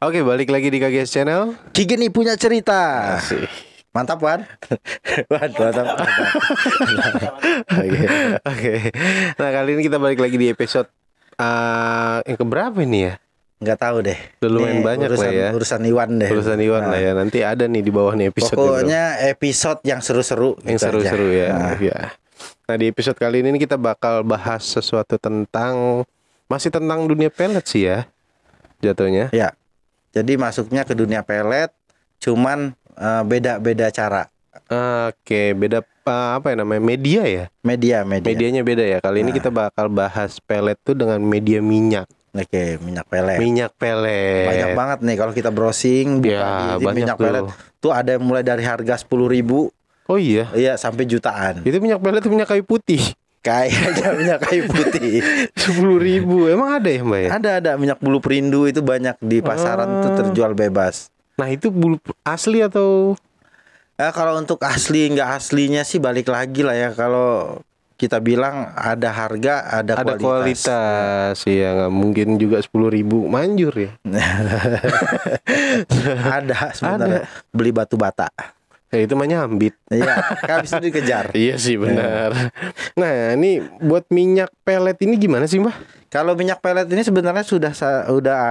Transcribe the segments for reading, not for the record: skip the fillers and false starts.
Oke, balik lagi di KGS Channel. Kiki nih punya cerita. Asik. Mantap Wan. Mantap. Oke. Oke. Nah, kali ini kita balik lagi di episode yang keberapa ini ya? Nggak tahu deh. Udah lumayan banyak urusan, lah ya. Urusan Iwan deh. Urusan Iwan lah ya. Nanti ada nih di bawah nih episode. Pokoknya episode yang seru-seru. Yang gitu seru-seru aja. ya. Ya. Nah, di episode kali ini kita bakal bahas sesuatu tentang masih tentang dunia pelet sih ya. Jatuhnya. Ya. Jadi masuknya ke dunia pelet, cuman beda-beda cara. Oke, beda apa ya namanya? Media ya? Media. Medianya beda ya. Kali ini kita bakal bahas pelet tuh dengan media minyak. Oke, minyak pelet. Minyak pelet. Banyak banget nih kalau kita browsing buka Ya, di banyak minyak tuh. pelet. Tuh ada yang mulai dari harga 10.000, Oh iya. iya sampai jutaan. Itu minyak pelet itu minyak kayu putih. Kayaknya minyak kayu putih. 10.000. Emang ada ya Mbak ya? Ada minyak bulu perindu itu banyak di pasaran tuh terjual bebas. Nah itu bulu asli atau? Nah, kalau untuk asli nggak aslinya sih balik lagi lah ya. Kalau kita bilang ada harga, ada Kualitas ya, nggak mungkin juga 10.000 manjur ya. Ada sebenarnya. Beli batu bata. Ya itu mah nyambit. Iya, habis itu dikejar. Iya sih benar. Nah ini buat minyak pelet ini gimana sih Mbak? Kalau minyak pelet ini sebenarnya sudah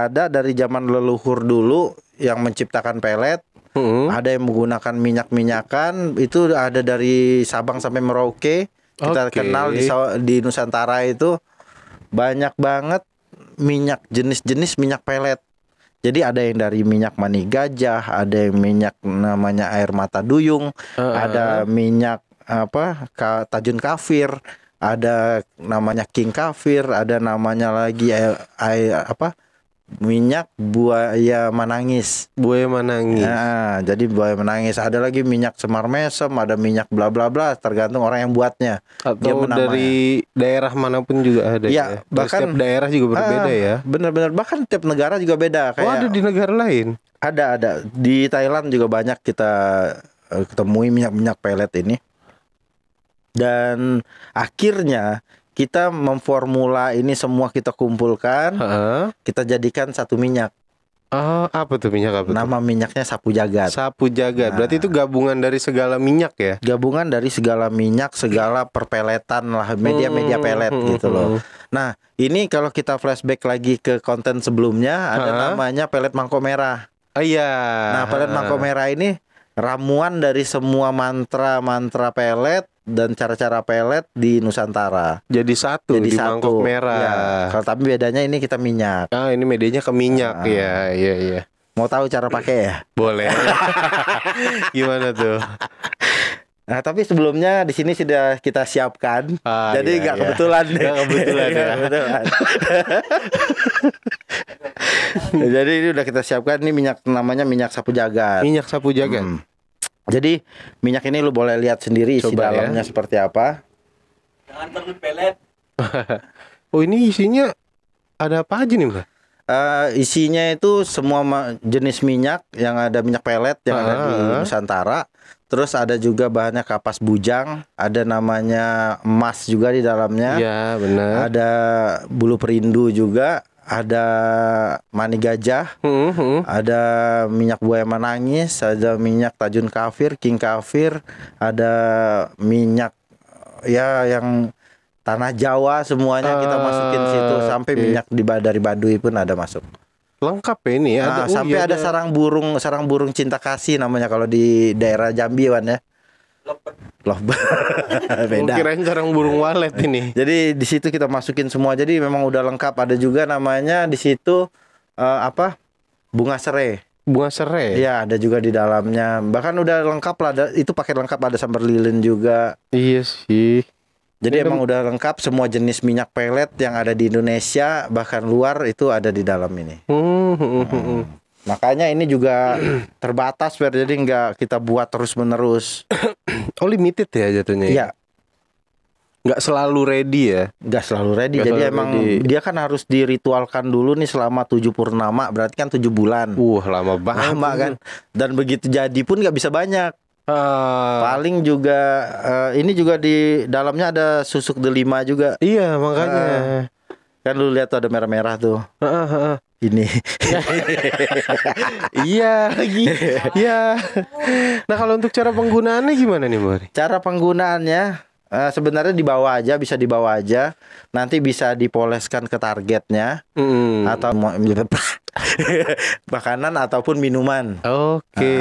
ada dari zaman leluhur dulu yang menciptakan pelet. Ada yang menggunakan minyak-minyakan, itu ada dari Sabang sampai Merauke. Kita kenal di Nusantara itu banyak banget minyak jenis-jenis minyak pelet. Jadi ada yang dari minyak mani gajah, ada yang minyak namanya air mata duyung, ada minyak tajun kafir, ada namanya king kafir, ada namanya lagi minyak buaya manangis. Buaya manangis. Nah, jadi buaya menangis. Ada lagi minyak semar mesem, ada minyak bla bla bla, tergantung orang yang buatnya. Atau dari daerah manapun juga ada ya. Bahkan setiap daerah juga berbeda ya. Benar-benar bahkan tiap negara juga beda. Oh, ada di negara lain. Ada. Di Thailand juga banyak kita ketemui minyak-minyak pelet ini. Dan akhirnya kita memformula ini semua kita kumpulkan, kita jadikan satu minyak. Apa tuh minyak apa? Nama minyaknya Sapu Jagat. Sapu Jagat. Berarti itu gabungan dari segala minyak ya? Gabungan dari segala minyak, segala perpeletan lah, media-media pelet gitu loh. Nah, ini kalau kita flashback lagi ke konten sebelumnya, ada namanya pelet mangkok merah. Iya. Nah, pelet mangkok merah ini ramuan dari semua mantra-mantra pelet dan cara-cara pelet di Nusantara. Jadi satu di mangkok merah. Ya, kalau tapi bedanya ini kita minyak. Ini medianya ke minyak ya. Iya. Mau tahu cara pakai ya? Boleh. Gimana tuh? Nah, tapi sebelumnya di sini sudah kita siapkan. Jadi nggak kebetulan deh. Nggak kebetulan ya. Jadi ini udah kita siapkan, ini minyak namanya minyak Sapu Jagat. Minyak Sapu Jagat. Jadi minyak ini lu boleh lihat sendiri isi dalamnya seperti apa. Jangan terlalu pelet. Oh, ini isinya ada apa aja nih Mbak? Isinya itu semua jenis minyak yang ada, minyak pelet yang ada di Nusantara. Terus ada juga bahannya kapas bujang, ada namanya emas juga di dalamnya. Iya, benar. Ada bulu perindu juga. Ada mani gajah, ada minyak buaya manangis, ada minyak tajun kafir, king kafir, ada minyak ya yang tanah Jawa, semuanya kita masukin situ, sampai minyak dari Baduy pun ada masuk. Lengkap ya ini ya. Sampai ada sarang burung cinta kasih namanya kalau di daerah Jambi Wan ya. Lovebird. Beda. Kirain sarang burung walet ini. Jadi di situ kita masukin semua. Jadi memang udah lengkap. Ada juga namanya di situ bunga serai. Bunga serai. Iya, ada juga di dalamnya. Bahkan udah lengkap lah. Itu paket lengkap, ada sambar lilin juga. Iya sih. Jadi emang udah lengkap, semua jenis minyak pelet yang ada di Indonesia bahkan luar itu ada di dalam ini. Makanya ini juga terbatas, jadi nggak kita buat terus menerus. Oh, limited ya jatuhnya. Iya. Nggak selalu ready ya. Nggak selalu ready. Jadi emang dia kan harus diritualkan dulu nih selama 7 purnama. Berarti kan 7 bulan. Lama banget. Lama kan. Dan begitu jadi pun nggak bisa banyak. Paling juga ini juga di dalamnya ada susuk delima juga. Iya makanya. Kan lu lihat tuh ada merah-merah tuh. ini. Iya lagi. Iya. Nah, kalau untuk cara penggunaannya gimana nih, Bari? Cara penggunaannya sebenarnya dibawa aja, bisa dibawa aja. Nanti bisa dipoleskan ke targetnya atau makanan ataupun minuman. Oke.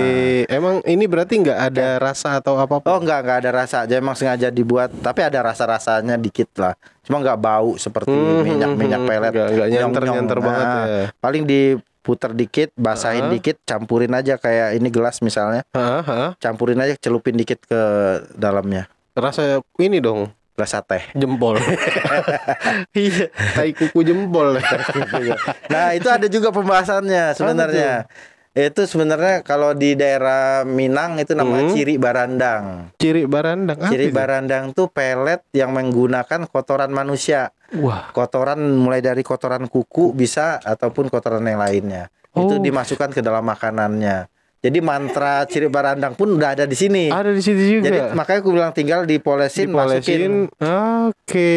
Emang ini berarti nggak ada rasa atau apa-apa? Oh enggak ada rasa aja, emang sengaja dibuat. Tapi ada rasa-rasanya dikit lah. Cuma nggak bau seperti minyak pelet. Nggak nyanter Nyong-nyong. banget ya. Paling diputer dikit, basahin dikit, campurin aja kayak ini gelas misalnya. Campurin aja, celupin dikit ke dalamnya. Rasa ini dong, Gelas teh. jempol. Iya, tai kuku jempol. Nah, itu ada juga pembahasannya sebenarnya. Itu sebenarnya kalau di daerah Minang itu namanya ciri barandang. Ciri barandang. Apa Ciri itu? barandang tuh pelet yang menggunakan kotoran manusia. Wah. Kotoran mulai dari kotoran kuku bisa ataupun kotoran yang lainnya. Itu Oh. dimasukkan ke dalam makanannya. Jadi mantra ciri barandang pun udah ada di sini. Ada di situ juga. Jadi makanya aku bilang tinggal dipolesin, masukin. Oke.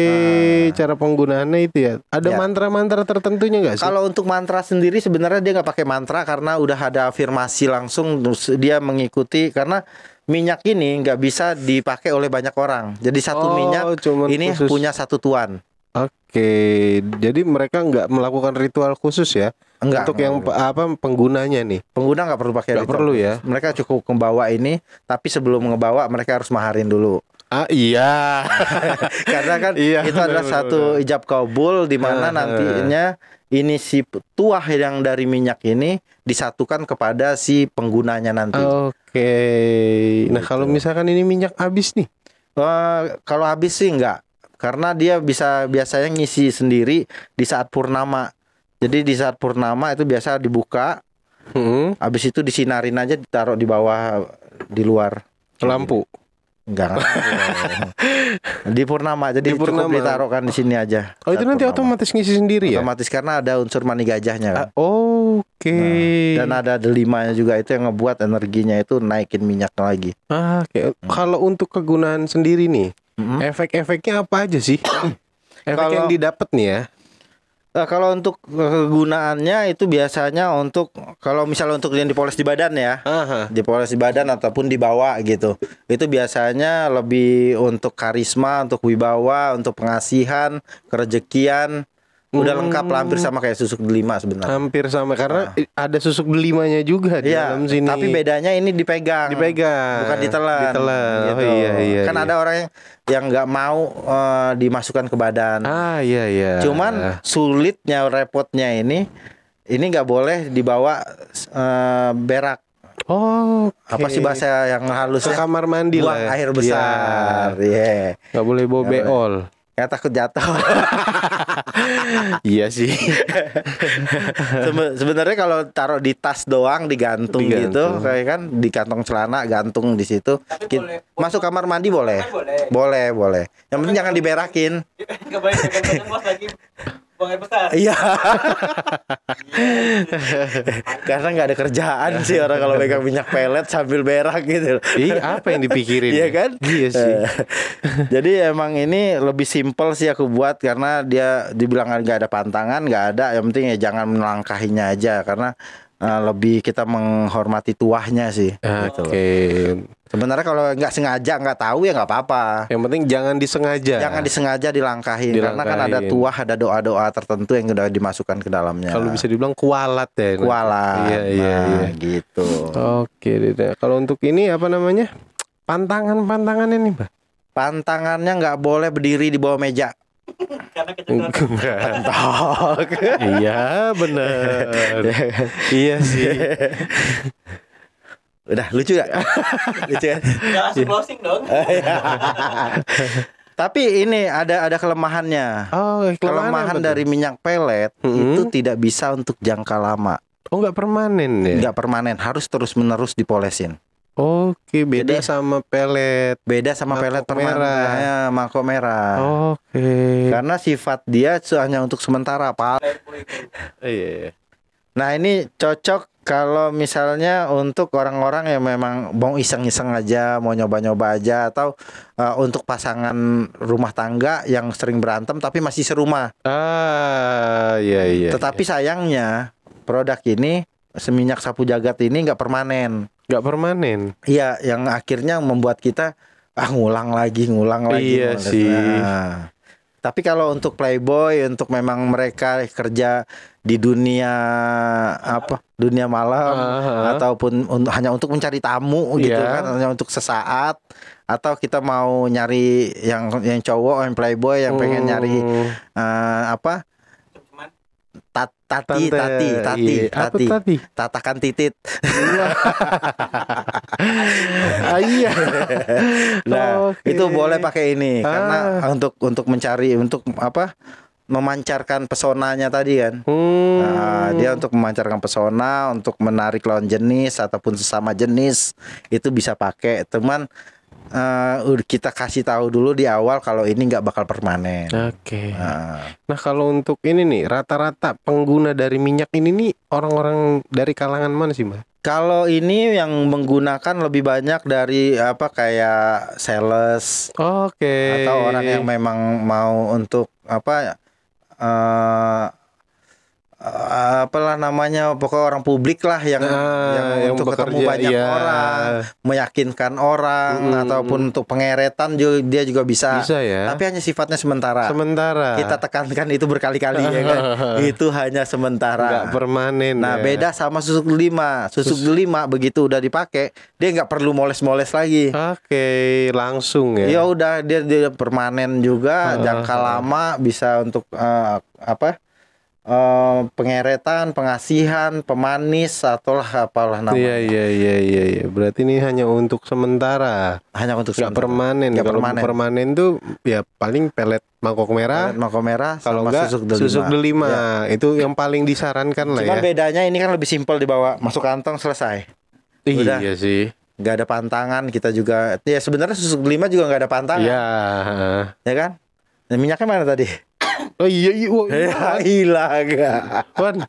Cara penggunaannya itu ya. Ada Ya. mantra-mantra tertentunya nggak sih? Kalau untuk mantra sendiri sebenarnya dia nggak pakai mantra karena udah ada afirmasi langsung, terus dia mengikuti karena minyak ini nggak bisa dipakai oleh banyak orang. Jadi satu minyak cuman ini khusus. punya satu tuan. Oke. Jadi mereka nggak melakukan ritual khusus ya? Enggak. Untuk yang penggunanya nih. Pengguna nggak perlu pakai Nggak ritual perlu khusus. ya? Mereka cukup membawa ini, tapi sebelum ngebawa mereka harus maharin dulu. Ah iya. Karena kan Iya, itu adalah benar, satu ijab kabul di mana nantinya ini si tuah yang dari minyak ini disatukan kepada si penggunanya nanti. Oke. Nah, kalau misalkan ini minyak habis nih. Kalau habis sih enggak, karena dia biasanya ngisi sendiri di saat purnama. Jadi di saat purnama itu biasa dibuka, habis itu disinarin aja, ditaruh di bawah di luar Lampu. Enggak. Di purnama, jadi Di cukup purnama. ditaruhkan di sini aja. Oh, itu Saat nanti purnama. otomatis ngisi sendiri ya? Otomatis karena ada unsur mani gajahnya kan. Oke. Dan ada delimanya juga, itu yang ngebuat energinya itu naikin minyak lagi. Oke. Kalau untuk kegunaan sendiri nih, efek-efeknya apa aja sih? Efek Kalau- yang didapat nih ya. Kalau untuk kegunaannya itu biasanya untuk kalau misalnya untuk yang dipoles di badan ya, dipoles di badan ataupun dibawa gitu. Itu biasanya lebih untuk karisma, untuk wibawa, untuk pengasihan, kerejekian. Udah lengkap lah, hampir sama kayak susuk delima sebenarnya. Hampir sama karena ada susuk delimanya juga di Iya, dalam sini. tapi bedanya ini dipegang. Dipegang. Bukan ditelan. Ditelan. Gitu. Oh iya. Kan ada orang yang nggak mau dimasukkan ke badan. Iya. Cuman sulitnya, repotnya ini nggak boleh dibawa berak. Oh, Apa sih bahasa yang ke halusnya? kamar mandi Buang lah. air besar. Iya. Nggak boleh bawa Nggak boleh. beol. Ya takut jatuh. Iya sih. Sebenarnya kalau taruh di tas doang digantung, gitu, Digantung. kayak kan di kantong celana gantung di situ. Tapi boleh. Masuk kamar mandi boleh. Boleh. Boleh. Yang penting jangan diberakin. Nggak boleh pegang bos lagi buang air besar. Iya. Karena nggak ada kerjaan sih orang kalau pegang minyak pelet sambil berak gitu. Iya, apa yang dipikirin? Iya ya? kan? Iya sih. Jadi emang ini lebih simpel sih aku buat karena dia dibilang nggak ada pantangan, nggak ada. Yang penting ya jangan melangkahinya aja karena lebih kita menghormati tuahnya sih. Gitu loh. Oke. Sebenarnya kalau nggak sengaja nggak tahu ya nggak apa-apa. Yang penting jangan disengaja. Jangan disengaja dilangkahin karena kan ada Dilangkahin. tuah, ada doa-doa tertentu yang udah dimasukkan ke dalamnya. Kalau bisa dibilang kualat ya. kualat. Iya. Nah, gitu. Oke, Dede. Kalau untuk ini apa namanya? Pantangannya nih, Mbak. Pantangannya nggak boleh berdiri di bawah meja. Karena kecenderungan Tok. Iya, benar. Iya sih. Udah lucu gak? Lucu kan? nggak langsung closing dong. Tapi ini ada kelemahannya. Oh, Kelemahan dari minyak pelet itu tidak bisa untuk jangka lama. Oh, nggak permanen ya? Nggak permanen, harus terus-menerus dipolesin. Oke, beda Jadi- sama pelet. Beda sama Mangkok pelet permanen. merah. Ya, mangkok merah. Oke. Karena sifat dia hanya untuk sementara, Pak. Iya. Nah, ini cocok kalau misalnya untuk orang-orang yang memang mau iseng-iseng aja, mau nyoba-nyoba aja, atau untuk pasangan rumah tangga yang sering berantem tapi masih serumah. Iya. Tetapi sayangnya produk ini seminyak sapu jagat ini nggak permanen. Nggak permanen. Iya, yang akhirnya membuat kita ngulang lagi. Iya males. sih. Nah, tapi kalau untuk Playboy, untuk memang mereka kerja di dunia dunia malam, ataupun hanya untuk mencari tamu gitu Iya. kan, hanya untuk sesaat, atau kita mau nyari yang cowok, yang Playboy yang pengen nyari Cuman tati, Iya. Apa tati? tatakan titit. Iya. Nah, Oke. itu boleh pakai ini karena untuk mencari, untuk memancarkan pesonanya tadi kan. Nah, dia untuk memancarkan pesona, untuk menarik lawan jenis ataupun sesama jenis, itu bisa pakai. Teman, kita kasih tahu dulu di awal kalau ini nggak bakal permanen. Oke. Nah, kalau untuk ini nih, rata-rata pengguna dari minyak ini nih orang-orang dari kalangan mana sih, Mbak? Kalau ini yang menggunakan lebih banyak dari kayak sales Oke. atau orang yang memang mau untuk apalah namanya, pokoknya orang publik lah yang yang untuk ketemu bekerja, banyak iya. orang, meyakinkan orang, ataupun untuk pengeretan juga, dia juga bisa. Bisa ya. Tapi hanya sifatnya sementara. Sementara. Kita tekankan itu berkali-kali ya kan. Itu hanya sementara. Nggak permanen. Nah, ya. beda sama susuk delima. Susuk delima begitu udah dipakai, dia nggak perlu moles-moles lagi. Oke, langsung ya. Ya udah, dia permanen juga, jangka lama, bisa untuk pengeretan, pengasihan, pemanis, atau apalah namanya. Iya. Berarti ini hanya untuk sementara. Hanya untuk Nggak sementara. permanen. Nggak Kalau permanen. permanen tuh ya paling pelet mangkok merah. Pelet mangkok merah Kalau sama enggak susuk delima. Ya. Itu yang paling disarankan lah Cuman ya. bedanya ini kan lebih simpel, dibawa masuk kantong selesai. Udah. Iya sih. Nggak ada pantangan, kita juga. Ya sebenarnya susuk delima juga nggak ada pantangan. Iya. Ya kan? Nah, minyaknya mana tadi? Oh iya. Wah, Ya, hilang. Wan,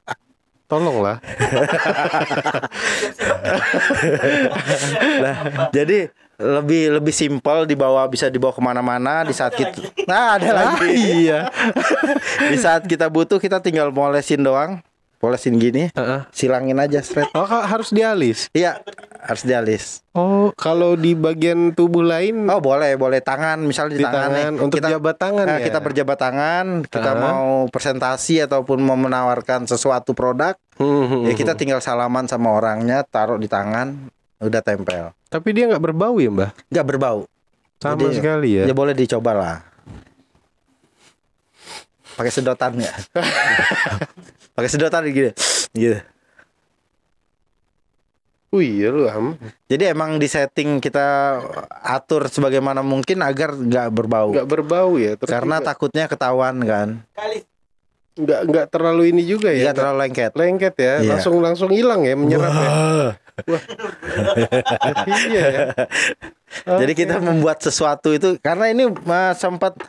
tolonglah. Nah, jadi lebih simpel, bisa dibawa kemana-mana di saat kita. Nah, ada lagi. Iya. Di saat kita butuh, kita tinggal molesin doang. Polesin gini, silangin aja straight. Oh, harus dialis. Iya, harus dialis. Oh, kalau di bagian tubuh lain Oh, boleh tangan, misalnya di di tangan nih. tangan untuk jabat tangan ya. Kita berjabat tangan, kita mau presentasi ataupun mau menawarkan sesuatu produk, ya kita tinggal salaman sama orangnya, taruh di tangan, udah tempel. Tapi dia nggak berbau ya, Mbah? Nggak berbau. Sama Jadi, sekali ya. Ya boleh dicoba lah. Pakai sedotan ya. Pakai sedotan gitu. Gitu. Iya lu am. Jadi emang di setting kita atur sebagaimana mungkin agar nggak berbau. Nggak berbau ya. Terus Karena juga takutnya ketahuan kan. kali nggak terlalu ini juga ya. Nggak terlalu lengket. Lengket ya. Iya. Langsung hilang ya, menyerap ya. Iya ya. Jadi kita membuat sesuatu itu karena ini sempat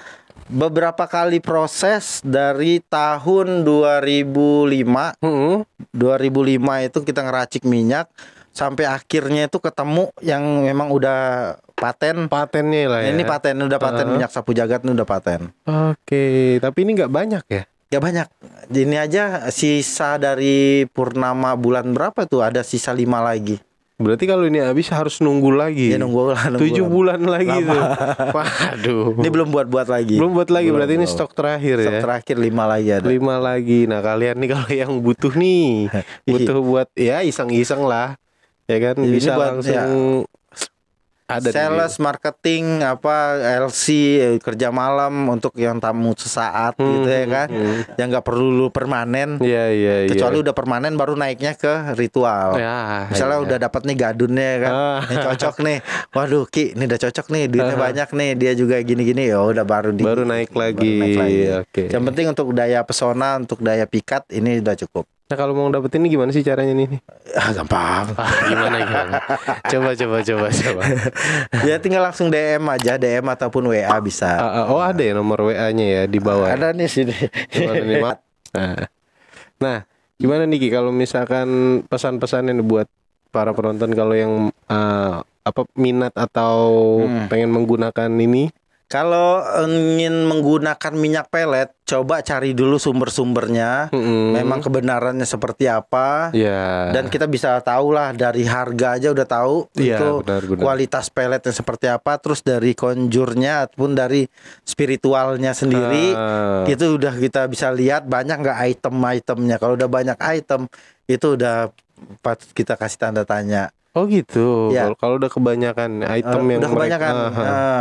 beberapa kali proses dari tahun 2005. 2005 itu kita ngeracik minyak sampai akhirnya itu ketemu yang memang udah paten. Patennya lah ya. Ini paten, udah paten minyak sapu jagat ini udah paten. Oke, tapi ini nggak banyak ya. Ya banyak. Ini aja sisa dari purnama bulan berapa tuh, ada sisa 5 lagi. Berarti kalau ini habis harus nunggu lagi. Ya nunggu lah. 7 bulan lagi tuh. Waduh. Ini belum buat lagi. Belum buat lagi. Belum, Berarti ini belum. stok terakhir Stok ya. terakhir 5 lagi ada. 5 lagi. Nah, kalian nih kalau yang butuh nih, butuh buat ya iseng-iseng lah. Ya kan Ini bisa buat, langsung ya, ada sales, marketing, LC, kerja malam untuk yang tamu sesaat gitu ya kan. Yang nggak perlu permanen. Iya. Kecuali udah permanen baru naiknya ke ritual. Ya, Misalnya iya. udah dapat nih gadunnya ya kan. Ini cocok nih. Waduh, Ki, ini udah cocok nih, duitnya banyak nih, dia juga gini-gini, ya udah baru naik lagi. Oke. Yang penting untuk daya pesona, untuk daya pikat ini udah cukup. Nah, kalau mau dapetin ini gimana sih caranya nih? Gampang. Gimana? Coba. Ya tinggal langsung DM aja, DM ataupun WA bisa. Oh, ada ya nomor WA-nya ya di bawah. Ada nih sini. Gimana nih, Mak? Nah, gimana nih Ki kalau misalkan pesan-pesannya nih buat para penonton kalau yang minat atau pengen menggunakan ini Kalau ingin menggunakan minyak pelet, coba cari dulu sumber-sumbernya. Memang kebenarannya seperti apa. Ya. Dan kita bisa tahu lah dari harga aja udah tahu Iya, itu benar. kualitas peletnya seperti apa. Terus dari konjurnya ataupun dari spiritualnya sendiri, itu udah kita bisa lihat banyak nggak item-itemnya. Kalau udah banyak item, itu udah patut kita kasih tanda tanya. Oh gitu. Ya. Kalau udah kebanyakan item yang Udah kebanyakan.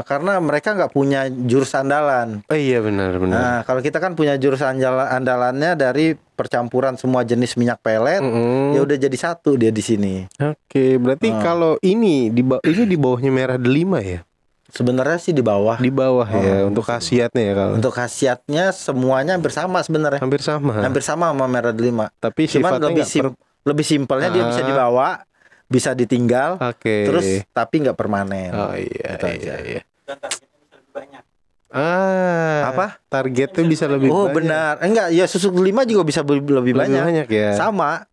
Karena mereka nggak punya jurus andalan. Oh iya benar. Nah, kalau kita kan punya jurus andalannya dari percampuran semua jenis minyak pelet, ya udah jadi satu dia di sini. Oke, berarti kalau ini di bawahnya merah delima ya? Sebenarnya sih di bawah. Di bawah ya untuk khasiatnya ya kalau. Untuk khasiatnya semuanya hampir sama sebenarnya. Hampir sama. Hampir sama sama merah delima. Tapi Cuman sifatnya lebih simpelnya dia bisa dibawa, bisa ditinggal, Oke. terus tapi nggak permanen. Oh iya. Gitu aja. iya. Dan targetnya bisa lebih banyak. Apa? Targetnya bisa lebih Oh banyak. benar. Enggak, ya susuk 5 juga bisa lebih banyak. banyak ya. Sama.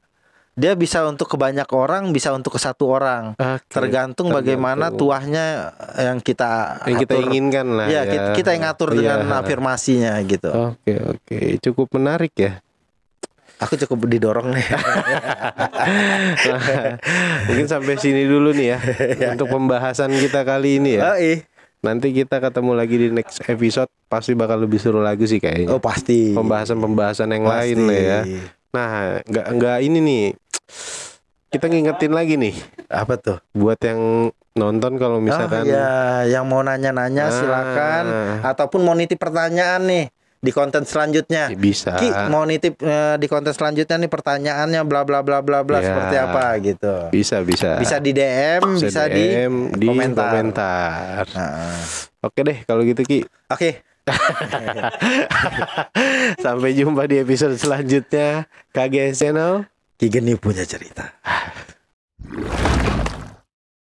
Dia bisa untuk ke banyak orang, bisa untuk ke satu orang. Oke, Tergantung bagaimana tuahnya yang kita atur. inginkan lah Ya, ya. kita yang ngatur dengan Iya. afirmasinya gitu. Oke. Cukup menarik ya. Aku cukup didorong nih. Mungkin sampai sini dulu nih ya untuk pembahasan kita kali ini ya. Oh, iya. Nanti kita ketemu lagi di next episode, pasti bakal lebih seru lagi sih kayaknya. Oh pasti. Pembahasan yang lain lah ya. Nah, nggak ini nih. Kita ngingetin lagi nih Apa tuh? buat yang nonton kalau misalkan ya, yang mau nanya-nanya silakan, ataupun mau nitip pertanyaan nih di konten selanjutnya. bisa. Ki mau nitip di konten selanjutnya nih pertanyaannya bla bla bla bla bla Ya. seperti apa gitu. Bisa. Bisa di DM, bisa di DM, di komentar. komentar. Nah, Oke deh kalau gitu Ki. Oke. Sampai jumpa di episode selanjutnya. KGS Channel. Ki Geni punya cerita.